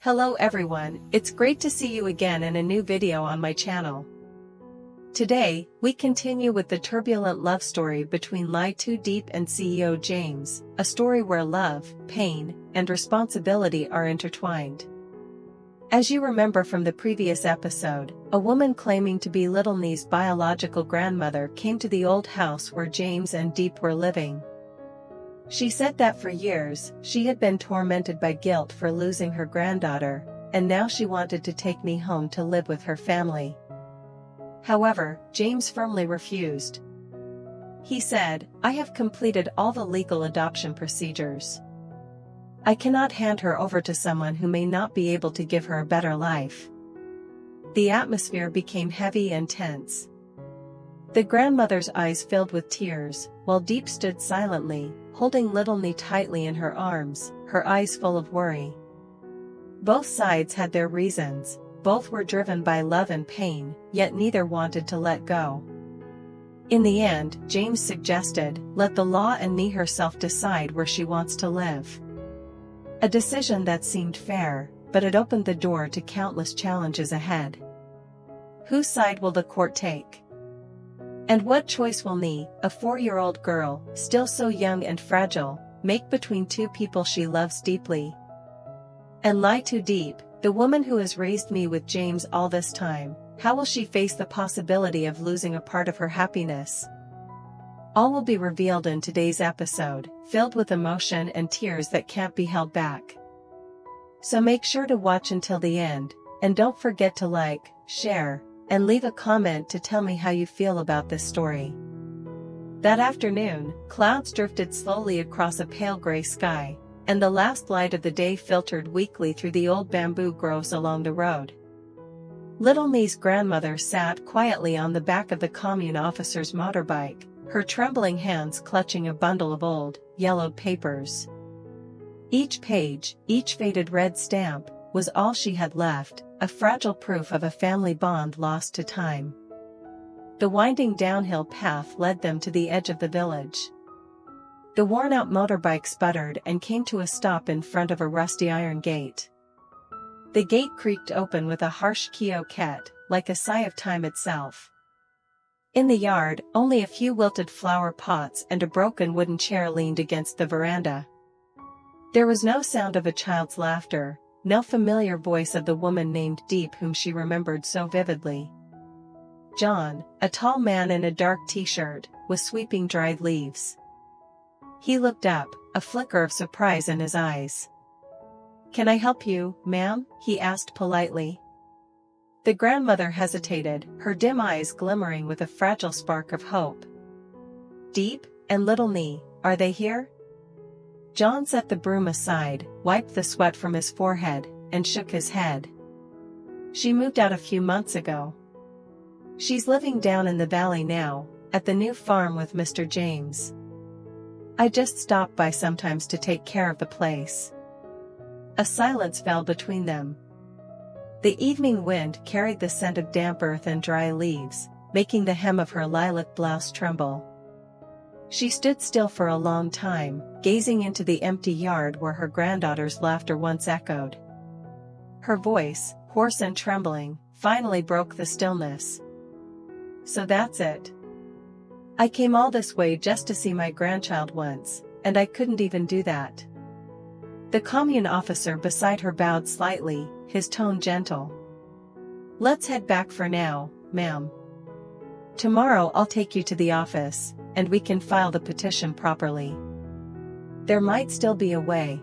Hello everyone, it's great to see you again in a new video on my channel. Today, we continue with the turbulent love story between LyTuDiep and CEO James, a story where love, pain, and responsibility are intertwined. As you remember from the previous episode, a woman claiming to be Little Nee's biological grandmother came to the old house where James and Diep were living. She said that for years, she had been tormented by guilt for losing her granddaughter, and now she wanted to take me home to live with her family. However, James firmly refused. He said, "I have completed all the legal adoption procedures. I cannot hand her over to someone who may not be able to give her a better life." The atmosphere became heavy and tense. The grandmother's eyes filled with tears, while Diep stood silently, holding Little Nee tightly in her arms, her eyes full of worry. Both sides had their reasons, both were driven by love and pain, yet neither wanted to let go. In the end, James suggested, "Let the law and Nee herself decide where she wants to live." A decision that seemed fair, but it opened the door to countless challenges ahead. Whose side will the court take? And what choice will Nee, a 4-year-old girl, still so young and fragile, make between two people she loves deeply? And LyTuDiep, the woman who has raised me with James all this time, how will she face the possibility of losing a part of her happiness? All will be revealed in today's episode, filled with emotion and tears that can't be held back. So make sure to watch until the end, and don't forget to like, share, and leave a comment to tell me how you feel about this story. That afternoon, clouds drifted slowly across a pale gray sky, and the last light of the day filtered weakly through the old bamboo groves along the road. Little Nee's grandmother sat quietly on the back of the commune officer's motorbike, her trembling hands clutching a bundle of old, yellowed papers. Each page, each faded red stamp, was all she had left, a fragile proof of a family bond lost to time. The winding downhill path led them to the edge of the village. The worn-out motorbike sputtered and came to a stop in front of a rusty iron gate. The gate creaked open with a harsh quioquette, like a sigh of time itself. In the yard, only a few wilted flower pots and a broken wooden chair leaned against the veranda. There was no sound of a child's laughter, no familiar voice of the woman named Diep whom she remembered so vividly. John, a tall man in a dark t-shirt, was sweeping dried leaves. He looked up, a flicker of surprise in his eyes. "Can I help you, ma'am?" he asked politely. The grandmother hesitated, her dim eyes glimmering with a fragile spark of hope. "Diep and Little Nee, are they here?" John set the broom aside, wiped the sweat from his forehead, and shook his head. "She moved out a few months ago. She's living down in the valley now, at the new farm with Mr. James. I just stop by sometimes to take care of the place." A silence fell between them. The evening wind carried the scent of damp earth and dry leaves, making the hem of her lilac blouse tremble. She stood still for a long time, gazing into the empty yard where her granddaughter's laughter once echoed. Her voice, hoarse and trembling, finally broke the stillness. "So that's it. I came all this way just to see my grandchild once, and I couldn't even do that." The commune officer beside her bowed slightly, his tone gentle. "Let's head back for now, ma'am. Tomorrow I'll take you to the office, and we can file the petition properly. There might still be a way."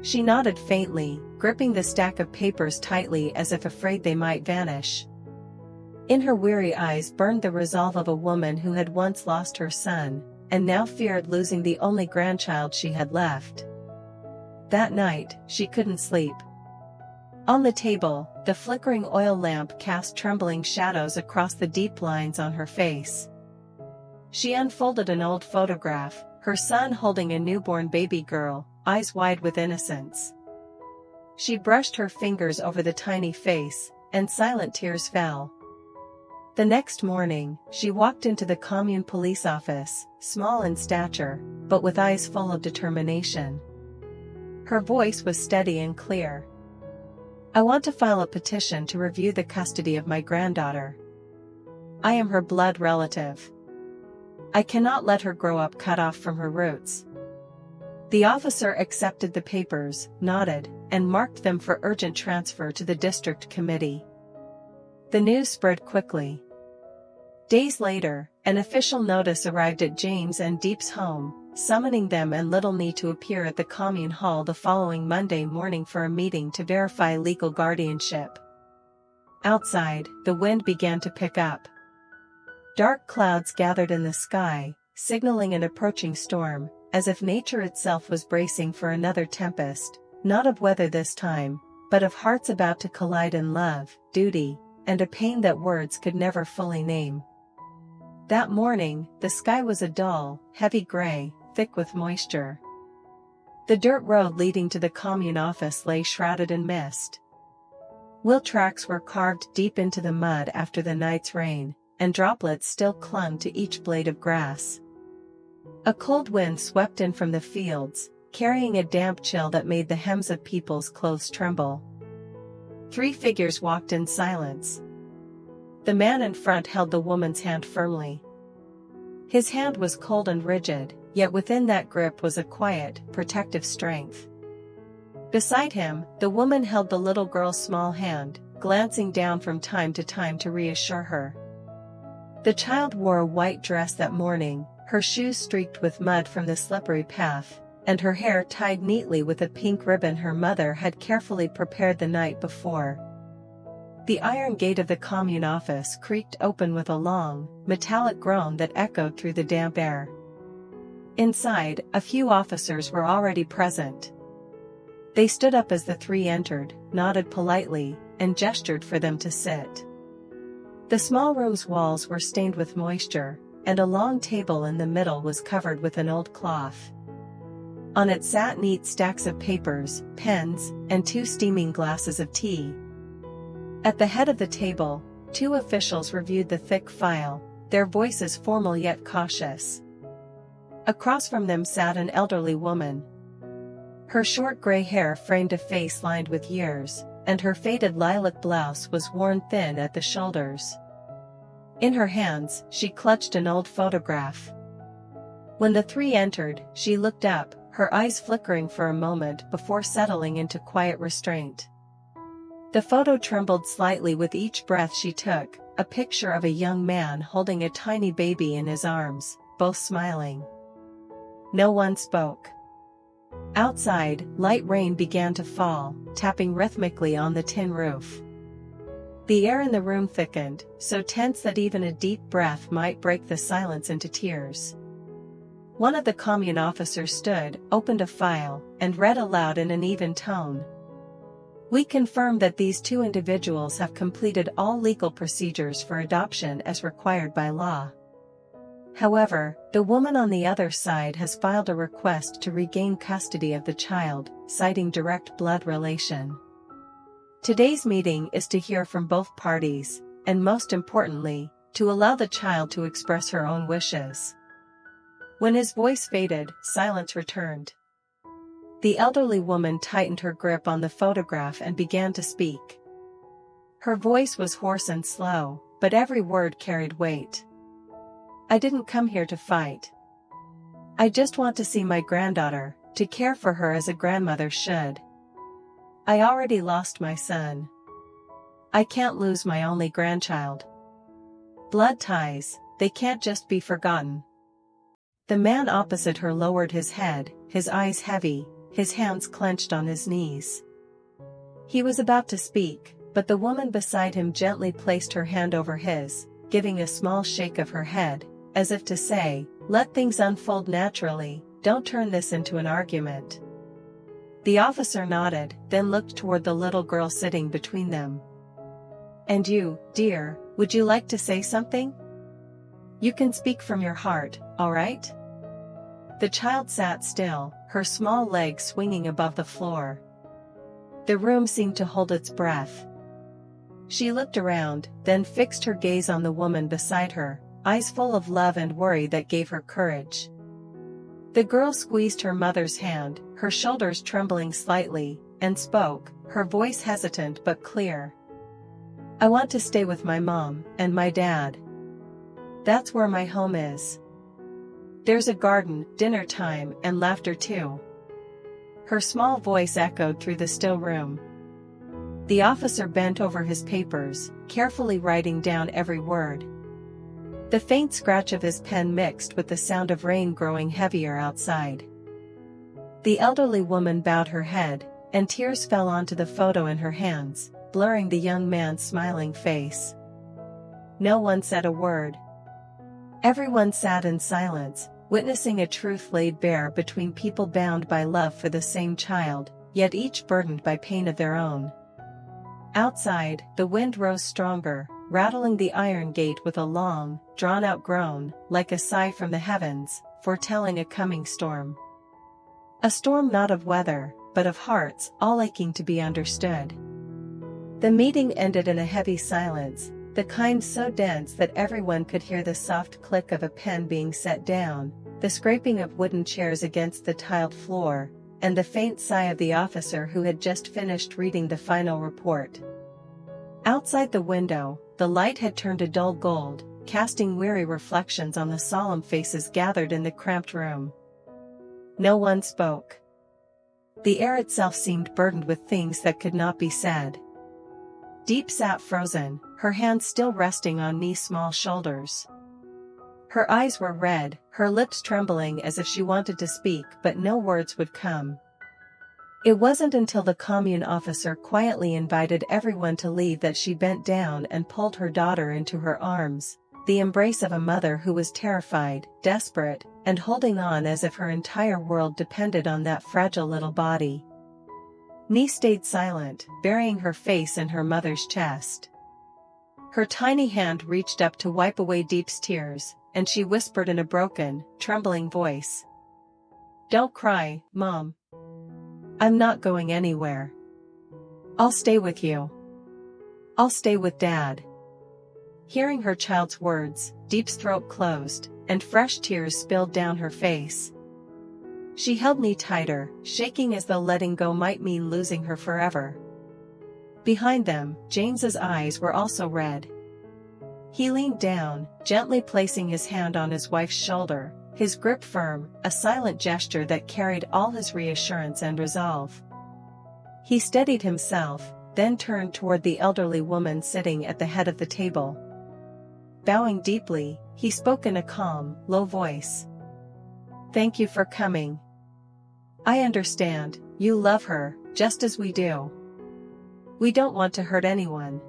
She nodded faintly, gripping the stack of papers tightly as if afraid they might vanish. In her weary eyes burned the resolve of a woman who had once lost her son, and now feared losing the only grandchild she had left. That night, she couldn't sleep. On the table, the flickering oil lamp cast trembling shadows across the deep lines on her face. She unfolded an old photograph, her son holding a newborn baby girl, eyes wide with innocence. She brushed her fingers over the tiny face, and silent tears fell. The next morning, she walked into the commune police office, small in stature, but with eyes full of determination. Her voice was steady and clear. I want to file a petition to review the custody of my granddaughter. I am her blood relative. I cannot let her grow up cut off from her roots." The officer accepted the papers, nodded, and marked them for urgent transfer to the district committee. The news spread quickly. Days later, an official notice arrived at James and Diep's home, summoning them and Little Nee to appear at the commune hall the following Monday morning for a meeting to verify legal guardianship. Outside, the wind began to pick up. Dark clouds gathered in the sky, signaling an approaching storm, as if nature itself was bracing for another tempest, not of weather this time, but of hearts about to collide in love, duty, and a pain that words could never fully name. That morning, the sky was a dull, heavy gray, thick with moisture. The dirt road leading to the commune office lay shrouded in mist. Wheel tracks were carved deep into the mud after the night's rain, and droplets still clung to each blade of grass. A cold wind swept in from the fields, carrying a damp chill that made the hems of people's clothes tremble. 3 figures walked in silence. The man in front held the woman's hand firmly. His hand was cold and rigid, yet within that grip was a quiet, protective strength. Beside him, the woman held the little girl's small hand, glancing down from time to time to reassure her. The child wore a white dress that morning, her shoes streaked with mud from the slippery path, and her hair tied neatly with a pink ribbon her mother had carefully prepared the night before. The iron gate of the commune office creaked open with a long, metallic groan that echoed through the damp air. Inside, a few officers were already present. They stood up as the 3 entered, nodded politely, and gestured for them to sit. The small room's walls were stained with moisture, and a long table in the middle was covered with an old cloth. On it sat neat stacks of papers, pens, and 2 steaming glasses of tea. At the head of the table, 2 officials reviewed the thick file, their voices formal yet cautious. Across from them sat an elderly woman. Her short gray hair framed a face lined with years, and her faded lilac blouse was worn thin at the shoulders. In her hands, she clutched an old photograph. When the 3 entered, she looked up, her eyes flickering for a moment before settling into quiet restraint. The photo trembled slightly with each breath she took, a picture of a young man holding a tiny baby in his arms, both smiling. No one spoke. Outside, light rain began to fall, tapping rhythmically on the tin roof. The air in the room thickened, so tense that even a deep breath might break the silence into tears. One of the commune officers stood, opened a file, and read aloud in an even tone. "We confirm that these 2 individuals have completed all legal procedures for adoption as required by law. However, the woman on the other side has filed a request to regain custody of the child, citing direct blood relation. Today's meeting is to hear from both parties, and most importantly, to allow the child to express her own wishes." When his voice faded, silence returned. The elderly woman tightened her grip on the photograph and began to speak. Her voice was hoarse and slow, but every word carried weight. "I didn't come here to fight. I just want to see my granddaughter, to care for her as a grandmother should. I already lost my son. I can't lose my only grandchild. Blood ties, they can't just be forgotten." The man opposite her lowered his head, his eyes heavy, his hands clenched on his knees. He was about to speak, but the woman beside him gently placed her hand over his, giving a small shake of her head, as if to say, "Let things unfold naturally, don't turn this into an argument." The officer nodded, then looked toward the little girl sitting between them. "And you, dear, would you like to say something? You can speak from your heart, all right?" The child sat still, her small legs swinging above the floor. The room seemed to hold its breath. She looked around, then fixed her gaze on the woman beside her, eyes full of love and worry that gave her courage. The girl squeezed her mother's hand, her shoulders trembling slightly, and spoke, her voice hesitant but clear. "I want to stay with my mom and my dad. That's where my home is. There's a garden, dinner time, and laughter too." Her small voice echoed through the still room. The officer bent over his papers, carefully writing down every word. The faint scratch of his pen mixed with the sound of rain growing heavier outside. The elderly woman bowed her head, and tears fell onto the photo in her hands, blurring the young man's smiling face. No one said a word. Everyone sat in silence, witnessing a truth laid bare between people bound by love for the same child, yet each burdened by pain of their own. Outside, the wind rose stronger, rattling the iron gate with a long, drawn-out groan, like a sigh from the heavens, foretelling a coming storm. A storm not of weather, but of hearts, all aching to be understood. The meeting ended in a heavy silence, the kind so dense that everyone could hear the soft click of a pen being set down, the scraping of wooden chairs against the tiled floor, and the faint sigh of the officer who had just finished reading the final report. Outside the window, the light had turned a dull gold, casting weary reflections on the solemn faces gathered in the cramped room. No one spoke. The air itself seemed burdened with things that could not be said. Diep sat frozen, her hands still resting on Nee's small shoulders. Her eyes were red, her lips trembling as if she wanted to speak but no words would come. It wasn't until the commune officer quietly invited everyone to leave that she bent down and pulled her daughter into her arms, the embrace of a mother who was terrified, desperate, and holding on as if her entire world depended on that fragile little body. Nee stayed silent, burying her face in her mother's chest. Her tiny hand reached up to wipe away Diep's tears, and she whispered in a broken, trembling voice. "Don't cry, Mom. I'm not going anywhere. I'll stay with you. I'll stay with Dad." Hearing her child's words, Diep's throat closed, and fresh tears spilled down her face. She held Nee tighter, shaking as though letting go might mean losing her forever. Behind them, James's eyes were also red. He leaned down, gently placing his hand on his wife's shoulder, his grip firm, a silent gesture that carried all his reassurance and resolve. He steadied himself, then turned toward the elderly woman sitting at the head of the table. Bowing deeply, he spoke in a calm, low voice. "Thank you for coming. I understand, you love her, just as we do. We don't want to hurt anyone.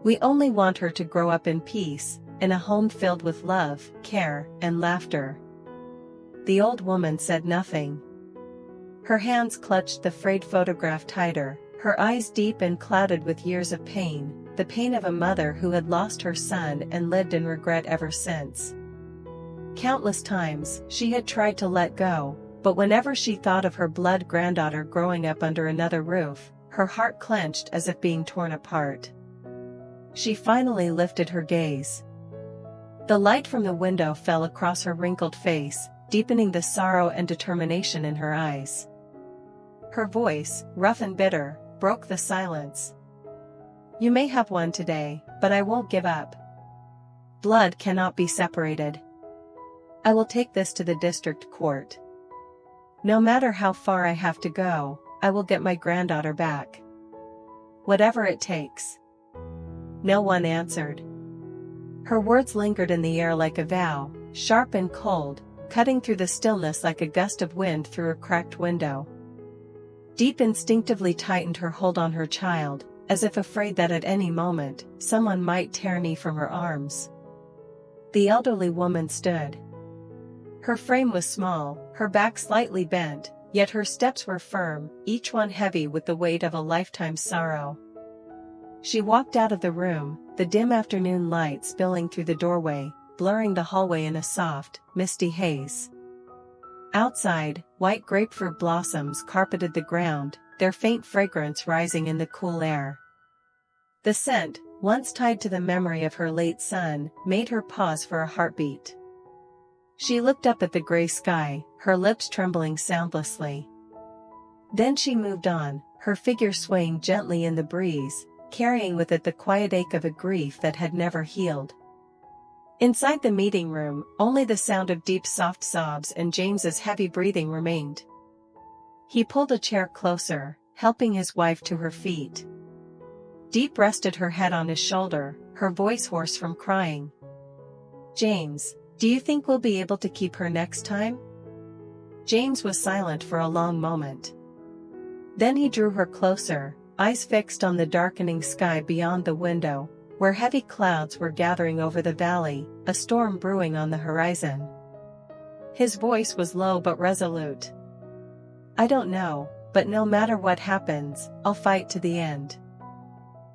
We only want her to grow up in peace, in a home filled with love, care, and laughter." The old woman said nothing. Her hands clutched the frayed photograph tighter, her eyes deep and clouded with years of pain, the pain of a mother who had lost her son and lived in regret ever since. Countless times, she had tried to let go, but whenever she thought of her blood granddaughter growing up under another roof, her heart clenched as if being torn apart. She finally lifted her gaze. The light from the window fell across her wrinkled face, deepening the sorrow and determination in her eyes. Her voice, rough and bitter, broke the silence. "You may have won today, but I won't give up. Blood cannot be separated. I will take this to the district court. No matter how far I have to go, I will get my granddaughter back. Whatever it takes." No one answered. Her words lingered in the air like a vow, sharp and cold, cutting through the stillness like a gust of wind through a cracked window. Diep instinctively tightened her hold on her child, as if afraid that at any moment, someone might tear Nee from her arms. The elderly woman stood. Her frame was small, her back slightly bent, yet her steps were firm, each one heavy with the weight of a lifetime's sorrow. She walked out of the room, the dim afternoon light spilling through the doorway, blurring the hallway in a soft, misty haze. Outside, white grapefruit blossoms carpeted the ground, their faint fragrance rising in the cool air. The scent, once tied to the memory of her late son, made her pause for a heartbeat. She looked up at the gray sky, her lips trembling soundlessly. Then she moved on, her figure swaying gently in the breeze, carrying with it the quiet ache of a grief that had never healed. Inside the meeting room, only the sound of Diep's soft sobs and James's heavy breathing remained. He pulled a chair closer, helping his wife to her feet. Diep rested her head on his shoulder, her voice hoarse from crying. "James, do you think we'll be able to keep her next time?" James was silent for a long moment. Then he drew her closer, eyes fixed on the darkening sky beyond the window, where heavy clouds were gathering over the valley, a storm brewing on the horizon. His voice was low but resolute. "I don't know, but no matter what happens, I'll fight to the end.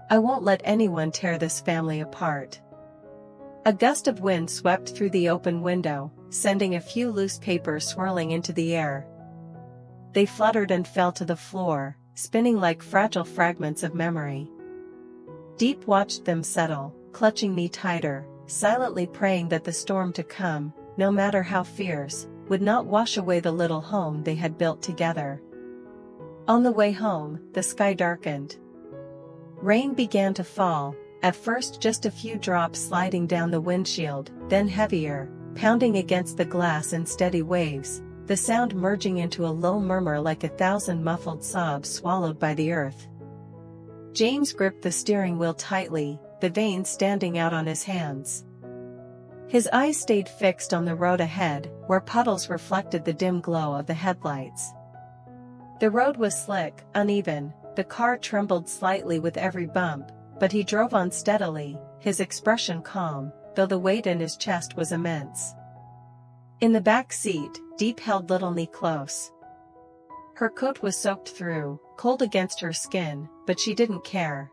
I won't let anyone tear this family apart." A gust of wind swept through the open window, sending a few loose papers swirling into the air. They fluttered and fell to the floor, spinning like fragile fragments of memory. Diep watched them settle, clutching me tighter, silently praying that the storm to come, no matter how fierce, would not wash away the little home they had built together. On the way home, the sky darkened. Rain began to fall, at first just a few drops sliding down the windshield, then heavier, pounding against the glass in steady waves, the sound merging into a low murmur like 1,000 muffled sobs swallowed by the earth. James gripped the steering wheel tightly, the veins standing out on his hands. His eyes stayed fixed on the road ahead, where puddles reflected the dim glow of the headlights. The road was slick, uneven, the car trembled slightly with every bump, but he drove on steadily, his expression calm, though the weight in his chest was immense. In the back seat, Diep held little knee close. Her coat was soaked through, cold against her skin, but she didn't care.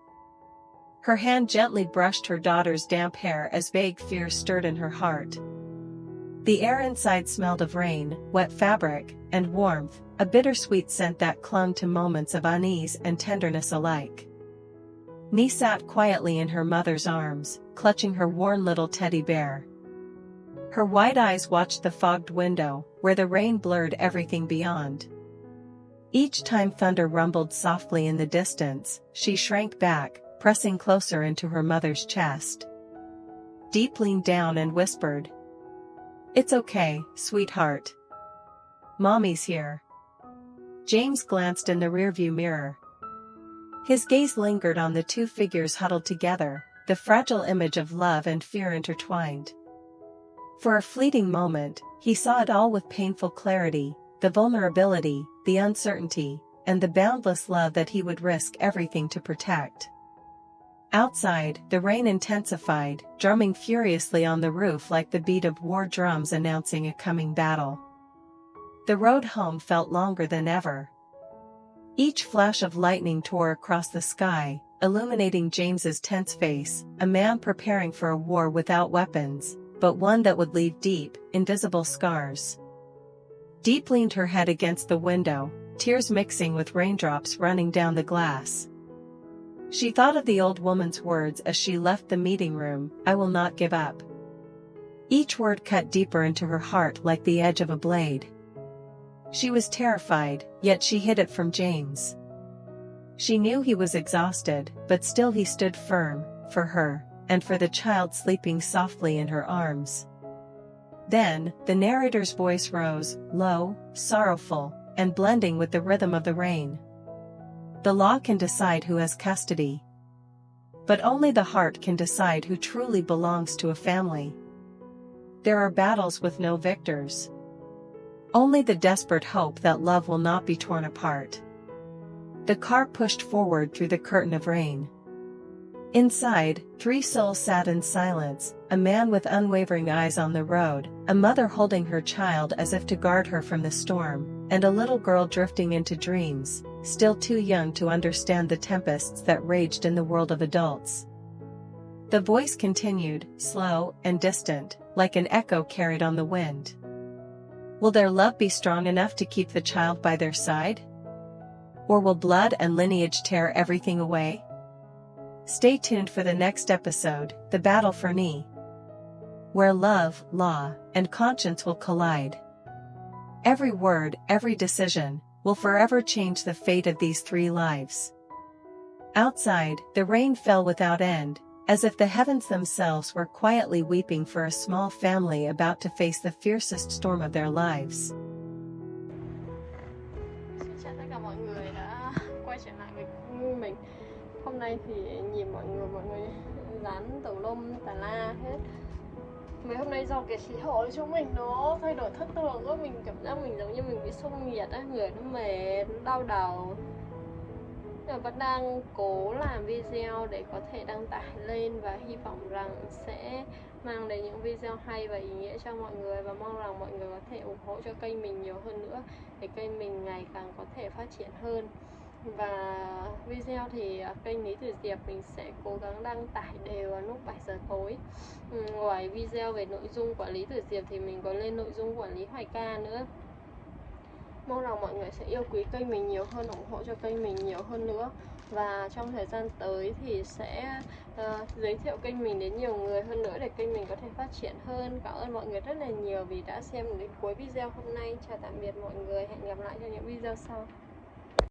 Her hand gently brushed her daughter's damp hair as vague fears stirred in her heart. The air inside smelled of rain, wet fabric, and warmth, a bittersweet scent that clung to moments of unease and tenderness alike. Nee sat quietly in her mother's arms, clutching her worn little teddy bear. Her wide eyes watched the fogged window, where the rain blurred everything beyond. Each time thunder rumbled softly in the distance, she shrank back, pressing closer into her mother's chest. Diep leaned down and whispered, "It's okay, sweetheart. Mommy's here." James glanced in the rearview mirror. His gaze lingered on the two figures huddled together, the fragile image of love and fear intertwined. For a fleeting moment, he saw it all with painful clarity, the vulnerability, the uncertainty, and the boundless love that he would risk everything to protect. Outside, the rain intensified, drumming furiously on the roof like the beat of war drums announcing a coming battle. The road home felt longer than ever. Each flash of lightning tore across the sky, illuminating James's tense face, a man preparing for a war without weapons, but one that would leave deep, invisible scars. Diep leaned her head against the window, tears mixing with raindrops running down the glass. She thought of the old woman's words as she left the meeting room, "I will not give up." Each word cut deeper into her heart like the edge of a blade. She was terrified, yet she hid it from James. She knew he was exhausted, but still he stood firm, for her, and for the child sleeping softly in her arms. Then, the narrator's voice rose, low, sorrowful, and blending with the rhythm of the rain. "The law can decide who has custody. But only the heart can decide who truly belongs to a family. There are battles with no victors. Only the desperate hope that love will not be torn apart." The car pushed forward through the curtain of rain. Inside, three souls sat in silence, a man with unwavering eyes on the road, a mother holding her child as if to guard her from the storm, and a little girl drifting into dreams, still too young to understand the tempests that raged in the world of adults. The voice continued, slow and distant, like an echo carried on the wind. "Will their love be strong enough to keep the child by their side? Or will blood and lineage tear everything away?" Stay tuned for the next episode, The Battle for Nee, where love, law, and conscience will collide. Every word, every decision, will forever change the fate of these 3 lives. Outside, the rain fell without end, as if the heavens themselves were quietly weeping for a small family about to face the fiercest storm of their lives. Xin chào tất cả mọi người đã quay trở lại với mình. Hôm nay thì nhìn mọi người dán tùm lum tà la hết. Mấy hôm nay do cái khí hậu chúng mình nó thay đổi thất thường quá, mình cảm giác mình giống như mình bị sung nhiệt á, người nó mệt, nó đau đầu. Nhưng mà vẫn đang cố làm video để có thể đăng tải lên và hy vọng rằng sẽ mang đến những video hay và ý nghĩa cho mọi người, và mong rằng mọi người có thể ủng hộ cho kênh mình nhiều hơn nữa để kênh mình ngày càng có thể phát triển hơn. Và video thì kênh LyTuDiep mình sẽ cố gắng đăng tải đều vào lúc 7 giờ tối. Ngoài video về nội dung quản lý LyTuDiep thì mình có lên nội dung quản lý hoài ca nữa. Mong rằng mọi người sẽ yêu quý kênh mình nhiều hơn, ủng hộ cho kênh mình nhiều hơn nữa. Và trong thời gian tới thì sẽ giới thiệu kênh mình đến nhiều người hơn nữa để kênh mình có thể phát triển hơn. Cảm ơn mọi người rất là nhiều vì đã xem đến cuối video hôm nay. Chào tạm biệt mọi người, hẹn gặp lại trong những video sau.